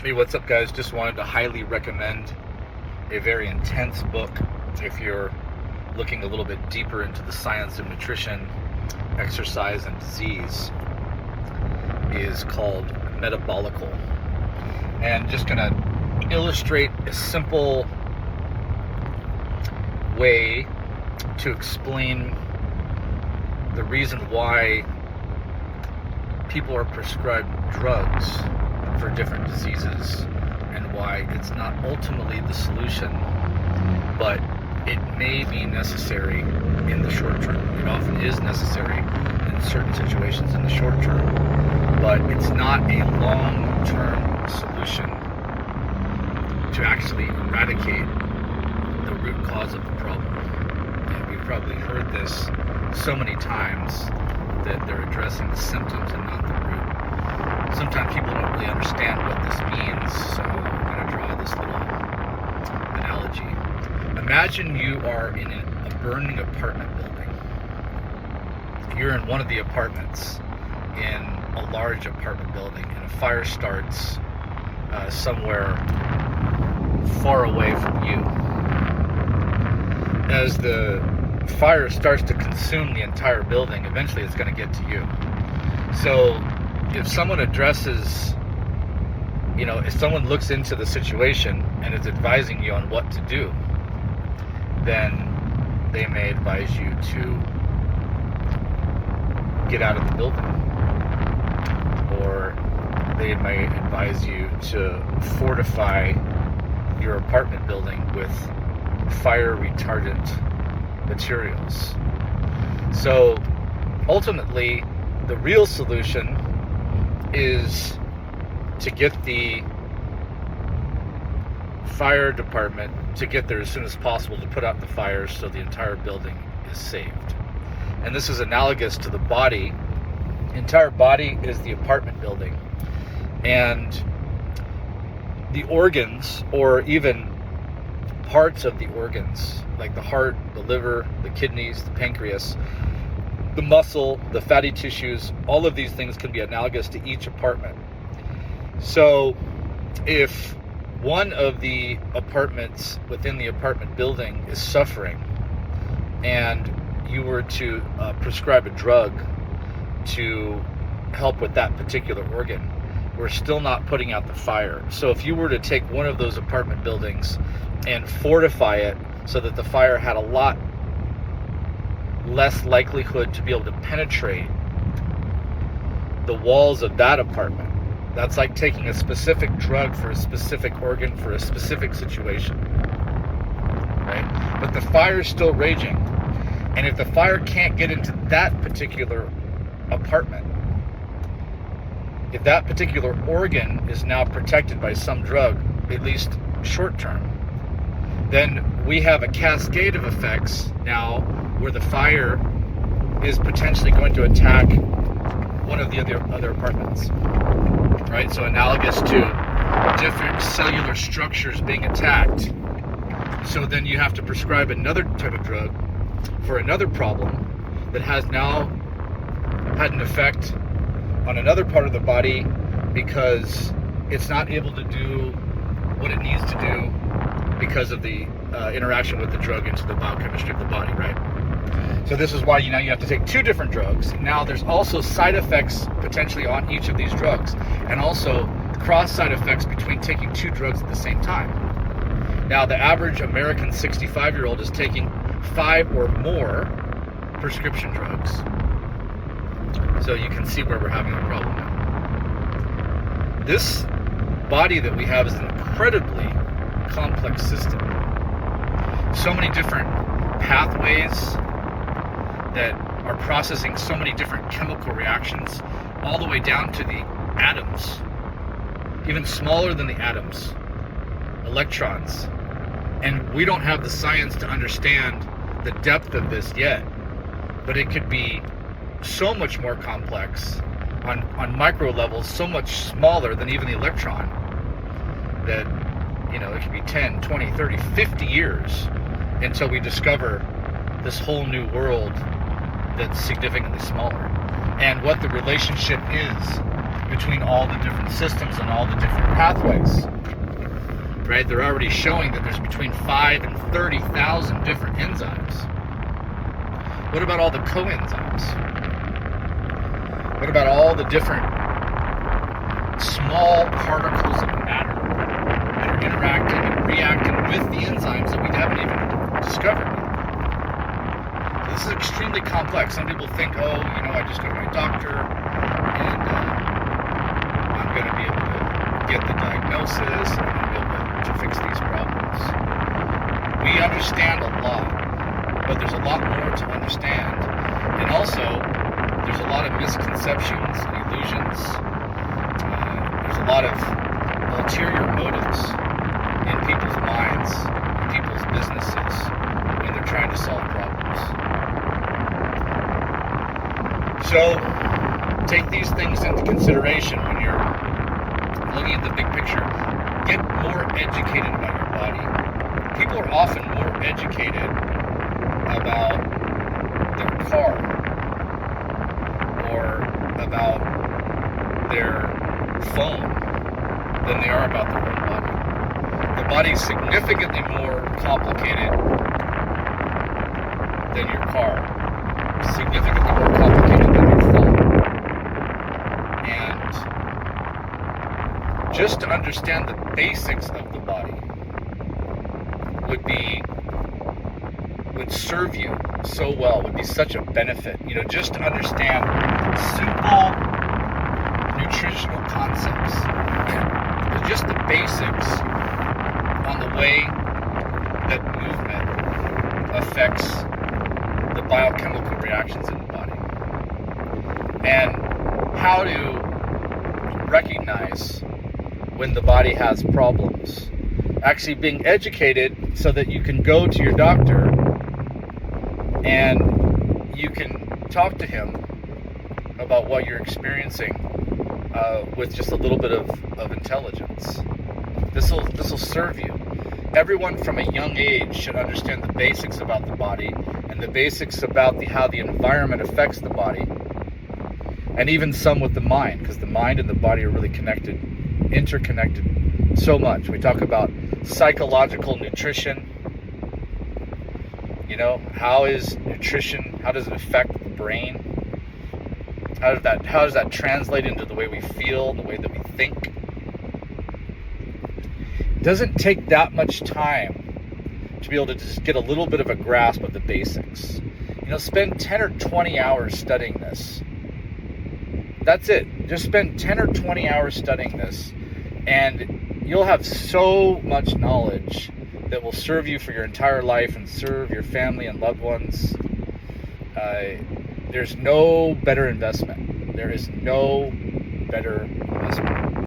Hey, what's up, guys? Just wanted to highly recommend a very intense book if you're looking a little bit deeper into the science of nutrition, exercise, and disease. It is called Metabolical. And just going to illustrate a simple way to explain the reason why people are prescribed drugs for different diseases and why it's not ultimately the solution, but it may be necessary in the short term. It often is necessary in certain situations in the short term, but it's not a long-term solution to actually eradicate the root cause of the problem. And we've probably heard this so many times that they're addressing the symptoms and not the root. Sometimes people don't really understand what this means, so I'm going to draw this little analogy. Imagine you are in a burning apartment building. You're in one of the apartments in a large apartment building, and a fire starts somewhere far away from you. As the fire starts to consume the entire building, eventually it's going to get to you. So if someone addresses, if someone looks into the situation and is advising you on what to do, then they may advise you to get out of the building. Or they may advise you to fortify your apartment building with fire retardant materials. So ultimately, the real solution is to get the fire department to get there as soon as possible to put out the fires so the entire building is saved. And this is analogous to the body. The entire body is the apartment building. And the organs, or even parts of the organs, like the heart, the liver, the kidneys, the pancreas, the muscle, the fatty tissues, all of these things can be analogous to each apartment. So if one of the apartments within the apartment building is suffering and you were to prescribe a drug to help with that particular organ, we're still not putting out the fire. So if you were to take one of those apartment buildings and fortify it so that the fire had a lot less likelihood to be able to penetrate the walls of that apartment. That's like taking a specific drug for a specific organ for a specific situation, right? But the fire is still raging. And if the fire can't get into that particular apartment, if that particular organ is now protected by some drug, at least short term, then we have a cascade of effects now where the fire is potentially going to attack one of the other apartments, right? So analogous to different cellular structures being attacked. So then you have to prescribe another type of drug for another problem that has now had an effect on another part of the body because it's not able to do what it needs to do because of the interaction with the drug into the biochemistry of the body, right? So this is why you have to take two different drugs. Now there's also side effects potentially on each of these drugs, and also cross side effects between taking two drugs at the same time. Now the average American 65-year-old is taking 5 or more prescription drugs. So you can see where we're having a problem now. This body that we have is an incredibly complex system. So many different pathways that are processing so many different chemical reactions, all the way down to the atoms, even smaller than the atoms, electrons. And we don't have the science to understand the depth of this yet, but it could be so much more complex on micro levels, so much smaller than even the electron, that it could be 10, 20, 30, 50 years until we discover this whole new world that's significantly smaller. And what the relationship is between all the different systems and all the different pathways. Right? They're already showing that there's between 5 and 30,000 different enzymes. What about all the coenzymes? What about all the different small particles of matter that are interacting and reacting with the enzymes that we haven't even discovered yet? So this is extremely complex. Some people think, oh, I just go to my doctor and I'm going to be able to get the diagnosis and I'm going to be able to fix these problems. We understand a lot, but there's a lot more to understand. And also, there's a lot of misconceptions and illusions. There's a lot of ulterior motives in people's minds, in people's businesses, when they're trying to solve problems. So, take these things into consideration when you're looking at the big picture. Get more educated about your body. People are often more educated about their car or about their phone than they are about their own body. The body is significantly more complicated than your car, significantly more complicated than your phone. And just to understand the basics of the body would serve you so well, would be such a benefit. Just to understand simple nutritional concepts, just the basics on the way that movement affects the biochemical reactions in the body, and how to recognize when the body has problems. Actually being educated so that you can go to your doctor and you can talk to him about what you're experiencing with just a little bit of intelligence. This will serve you. Everyone from a young age should understand the basics about the body and the basics about how the environment affects the body, and even some with the mind, because the mind and the body are really connected, interconnected so much. We talk about psychological nutrition. How is nutrition, how does it affect the brain? How does that translate into the way we feel, the way that we think? It doesn't take that much time to be able to just get a little bit of a grasp of the basics. Spend 10 or 20 hours studying this. That's it. Just spend 10 or 20 hours studying this, and you'll have so much knowledge that will serve you for your entire life and serve your family and loved ones. There's no better investment. There is no better investment.